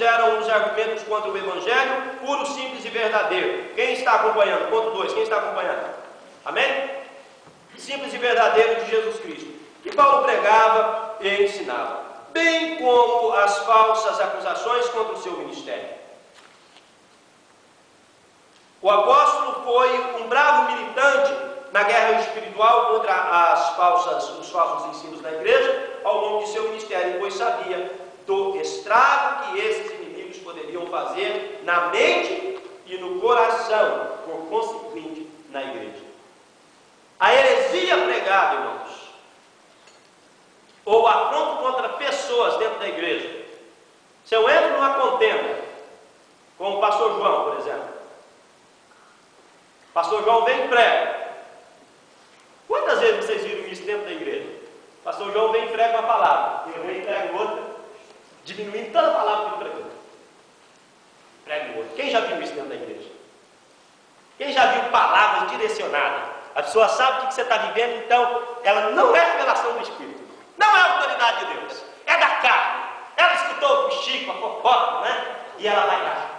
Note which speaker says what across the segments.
Speaker 1: eram os argumentos contra o Evangelho, puro, simples e verdadeiro. Quem está acompanhando? Ponto 2, quem está acompanhando? Amém? Simples e verdadeiro de Jesus Cristo, que Paulo pregava e ensinava, bem como as falsas acusações contra o seu ministério. O apóstolo foi um bravo militante na guerra espiritual contra os falsos ensinos da igreja ao longo de seu ministério, pois sabia do estrago que esses inimigos poderiam fazer na mente e no coração, por consequente, na igreja. A heresia pregada, irmãos, ou o afronto contra pessoas dentro da igreja. Se eu entro numa contenda com o pastor João, por exemplo, o pastor João vem e prega. Quantas vezes vocês viram isso dentro da igreja? O pastor João vem e prega uma palavra, eu venho e prego outra, diminuindo toda a palavra que ele pregou. Prego outra. Quem já viu isso dentro da igreja? Quem já viu palavras direcionadas? A pessoa sabe o que você está vivendo, então ela não é revelação do Espírito, não é autoridade de Deus, é da carne. Ela escutou o Chico, a fofoca, né? E ela vai lá.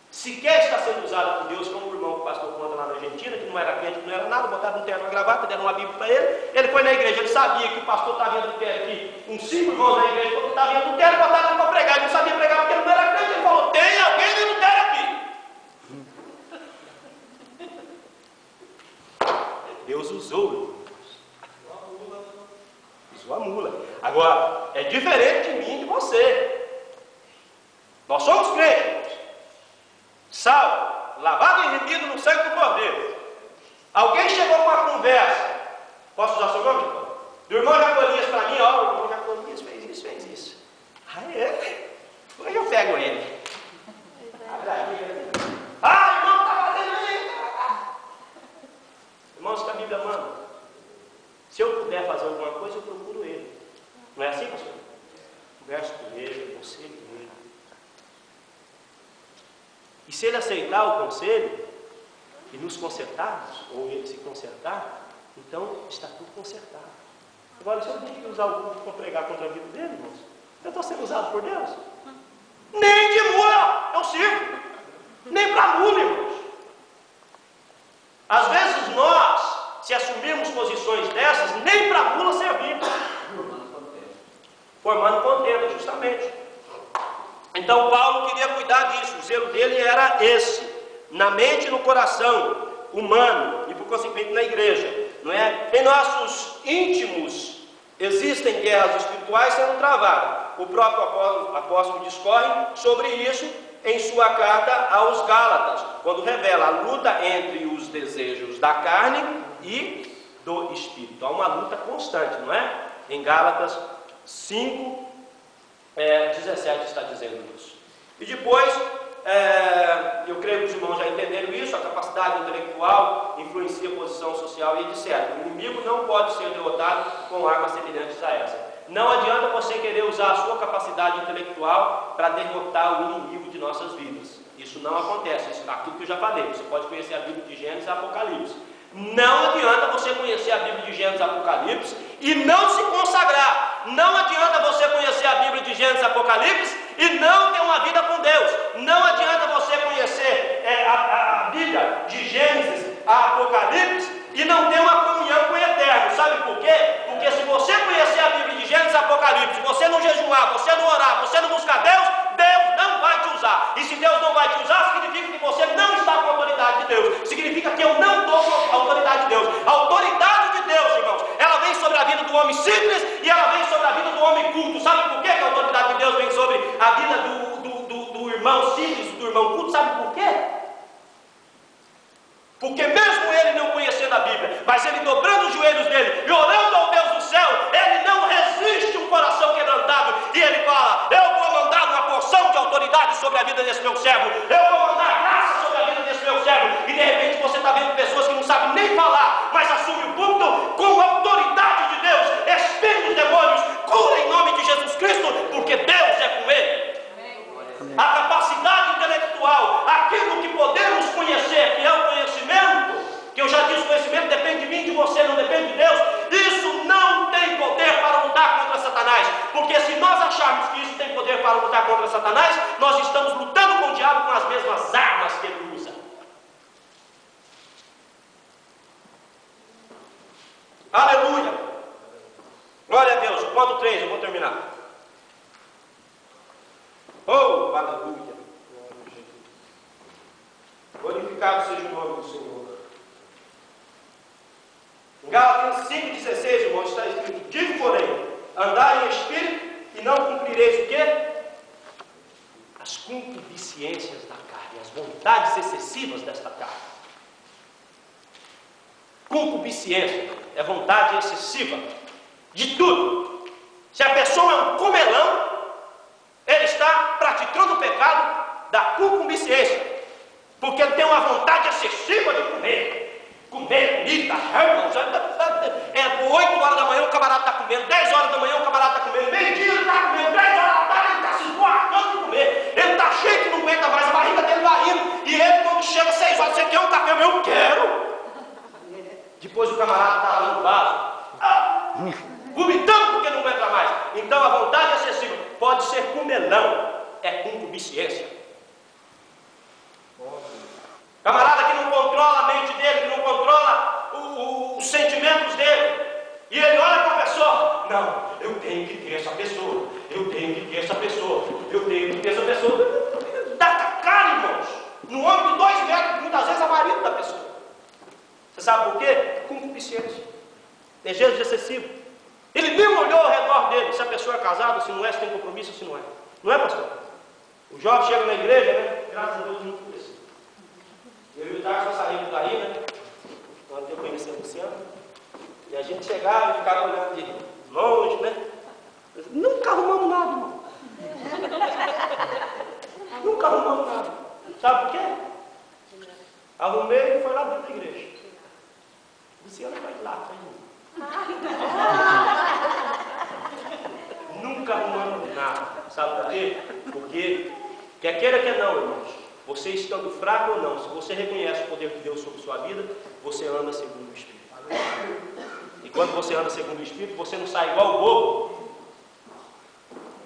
Speaker 1: Sequer está sendo usada por Deus, como o irmão que o pastor conta lá na Argentina, que não era crente, não era nada, botaram um terno, uma gravata, deram uma Bíblia para ele. Ele foi na igreja, ele sabia que o pastor estava vendo o terno aqui, uns 5 irmãos na igreja, quando estava vendo o terno, botaram ele para pregar. Ele não sabia pregar porque ele não era crente. Ele falou: tem alguém dentro do terno aqui. Deus usou, usou a mula. Agora, é diferente de mim e de você. Nós somos crentes, salvo, lavado e remido no sangue do Cordeiro. Alguém chegou com uma conversa, posso usar seu nome? Do irmão Jaconias para mim, ó, o irmão Jaconias fez isso. Ah, é? Hoje eu pego ele. Ah, irmão, está fazendo isso. Irmãos, que a Bíblia manda. Se eu puder fazer alguma coisa, eu procuro ele. Não é assim, pastor? Converso com ele, conselho com ele. E se ele aceitar o conselho e nos consertarmos, ou ele se consertar, então está tudo consertado. Agora, se eu tenho que usar o público para pregar contra a vida dele, irmãos, eu estou sendo usado por Deus? Nem de mula eu sirvo, nem para mula, irmãos. Às vezes nós, se assumirmos posições dessas, nem para mula servimos. Formando contenda, justamente. Então Paulo queria cuidar disso, o zelo dele era esse, na mente e no coração humano, e por consequente na igreja, não é? Em nossos íntimos existem guerras espirituais sendo travadas. O próprio apóstolo discorre sobre isso em sua carta aos Gálatas, quando revela a luta entre os desejos da carne e do espírito. Há uma luta constante, não é? Em Gálatas 5, 17 está dizendo isso. E depois, eu creio que os irmãos já entenderam isso, a capacidade intelectual influencia a posição social e etc. O inimigo não pode ser derrotado com armas semelhantes a essa. Não adianta você querer usar a sua capacidade intelectual para derrotar o inimigo de nossas vidas. Isso não acontece, isso é aquilo que eu já falei. Você pode conhecer a Bíblia de Gênesis e Apocalipse. Não adianta você conhecer a Bíblia de Gênesis e Apocalipse e não se consagrar. Não adianta você conhecer a Bíblia de Gênesis e Apocalipse e não ter uma vida com Deus. Não adianta você conhecer a Bíblia de Gênesis a Apocalipse e não ter uma comunhão com o Eterno. Sabe por quê? Porque se você conhecer a Bíblia de Gênesis e Apocalipse, você não jejuar, você não orar, você não buscar Deus, Deus não vai te usar. E se Deus não vai te usar, significa que você não está com a autoridade de Deus. Significa que eu não estou com a autoridade de Deus. A autoridade de Deus, irmãos, ela vem sobre a vida do homem simples e ela vem sobre a vida do homem culto. Sabe por quê que a autoridade de Deus vem sobre a vida do irmão simples, do irmão culto? Sabe por quê? Porque mesmo ele não conhecendo a Bíblia, mas ele dobrando os joelhos dele e orando ao Deus do céu, ele não resiste um coração quebrantado. E ele fala: eu vou mandar uma porção de autoridade sobre a vida desse meu servo. Eu vou mandar graça sobre a vida desse meu servo. E de repente você está vendo pessoas que não sabem nem falar, mas assumem o púlpito com a autoridade de Deus, expelem os demônios, cura em nome de Jesus Cristo, porque Deus é com ele. A capacidade intelectual, aquilo que podemos conhecer, que é o conhecimento, que eu já disse, o conhecimento depende de mim, de você, não depende de Deus. Isso não tem poder para lutar contra Satanás, Porque se nós acharmos que isso tem poder para lutar contra Satanás, nós estamos lutando com o diabo com as mesmas armas que ele usa. Aleluia! Glória a Deus. Ponto 3, eu vou terminar. Oh, aleluia! Glorificado seja o nome do Senhor. Em Gálatas 5,16, irmão, está escrito: digo, porém, andai em espírito e não cumprireis o quê? As concupiscências da carne, as vontades excessivas desta carne. Concupiscência é vontade excessiva de tudo. Se a pessoa é um comelão, ele está praticando o pecado da concupiscência, porque ele tem uma vontade excessiva de comer. Comer, comida, é 8 horas da manhã o camarada está comendo, 10 horas da manhã o camarada está comendo, meio-dia ele está comendo, 10 horas da tarde ele está se esborrachando de comer, ele está cheio que não aguenta mais, a barriga dele vai indo, e ele quando chega 6 horas, você quer um café? Eu quero. Depois o camarada está lá no vaso, vomitando porque não aguenta mais. Então a vontade excessiva pode ser comelão, é concupiscência. Camarada que não controla a mente dele, que não controla os sentimentos dele, e ele olha para a pessoa: não, eu tenho que ter essa pessoa, eu tenho que ter essa pessoa, eu tenho que ter essa pessoa. Dá cara, irmãos, no homem de 2 metros, muitas vezes é marido da pessoa. Você sabe por quê? Concupiscência, desejo excessivo. Ele nem olhou ao redor dele, se a pessoa é casada, se não é, se tem compromisso, se não é. Não é, pastor? O jovem chega na igreja, né? Graças a Deus, não foi assim. Eu e o Darcio saímos daí, né? Quando eu conheci a Luciana. E a gente chegava e ficava olhando de longe, né? Nunca arrumamos nada, irmão. Nunca arrumamos nada. Sabe por quê? Arrumei e foi lá dentro da igreja. Luciana vai lá, nunca arrumamos nada. Sabe por quê? Porque, quer queira, quer não, irmãos, você estando fraco ou não, se você reconhece o poder de Deus sobre sua vida, você anda segundo o Espírito. E quando você anda segundo o Espírito, você não sai igual o bobo.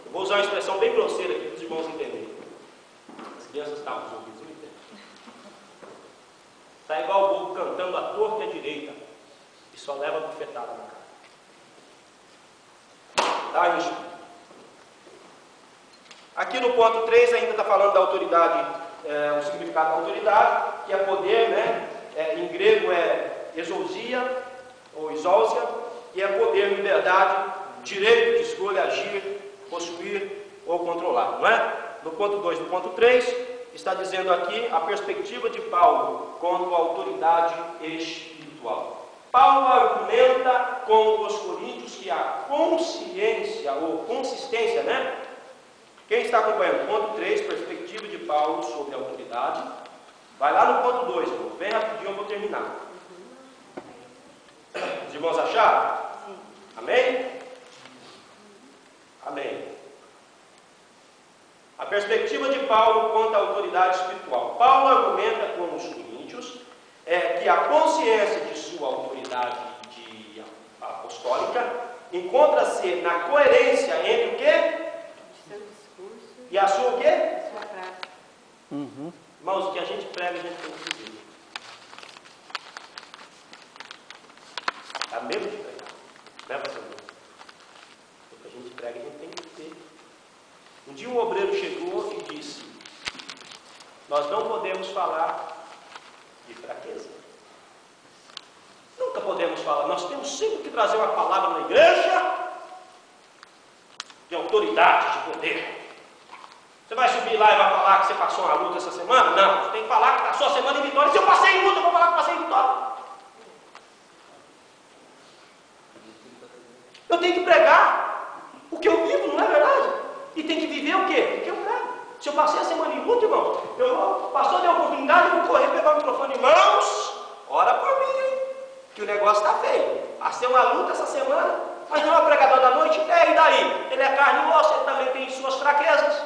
Speaker 1: Eu vou usar uma expressão bem grosseira aqui para os irmãos entenderem. As crianças estavam nos ouvidos, não entendem. Sai igual o bobo cantando à torta e à direita, e só leva bufetada na cara. Tá, Espírito? Aqui no ponto 3 ainda está falando da autoridade, o significado da autoridade, que é poder, né? Em grego é exousia ou exousia, e é poder, liberdade, direito de escolha, agir, possuir ou controlar, não é? No ponto 2 do ponto 3 está dizendo aqui a perspectiva de Paulo quanto à autoridade espiritual. Paulo argumenta com os coríntios que a consciência ou consistência, né? Quem está acompanhando? Ponto 3, perspectiva de Paulo sobre a autoridade. Vai lá no ponto 2, irmão. Bem rapidinho eu vou terminar. Os irmãos acharam? Sim. Amém? Amém. A perspectiva de Paulo quanto à autoridade espiritual. Paulo argumenta com os coríntios que a consciência de sua autoridade apostólica encontra-se na coerência entre o quê? Seu discurso e a sua o quê? Sua prática. Irmãos, o que a gente prega, a gente tem que viver. Dá medo de pregar. Não é, pastor? O que a gente prega, a gente tem que ter. Um dia um obreiro chegou e disse: nós não podemos falar de fraqueza. Nunca podemos falar. Nós temos sempre que trazer uma palavra na igreja de autoridade, de poder. Você vai subir lá e vai falar que você passou uma luta essa semana? Não, você tem que falar que passou a semana em vitória. Se eu passei em luta, eu vou falar que passei em vitória. Eu tenho que pregar o que eu vivo, não é verdade? E tem que viver o quê? O que eu prego. Se eu passei a semana em luta, irmão, o pastor deu a oportunidade, eu vou correr, pegar o microfone. Irmãos, ora por mim, que o negócio está feio. Passei uma luta essa semana, mas não é o pregador da noite? E daí? Ele é carne e osso, ele também tem suas fraquezas,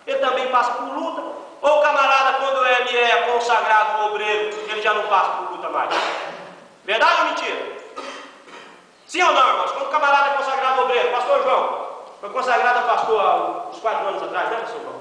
Speaker 1: ele também passa por luta. Ou o camarada, quando ele é consagrado, o obreiro, ele já não passa por luta mais. Verdade ou mentira? Sim ou não, irmãos? Quando o camarada é consagrado obreiro, pastor João, Foi consagrado a pastor há uns 4 anos atrás, né, pastor Paulo?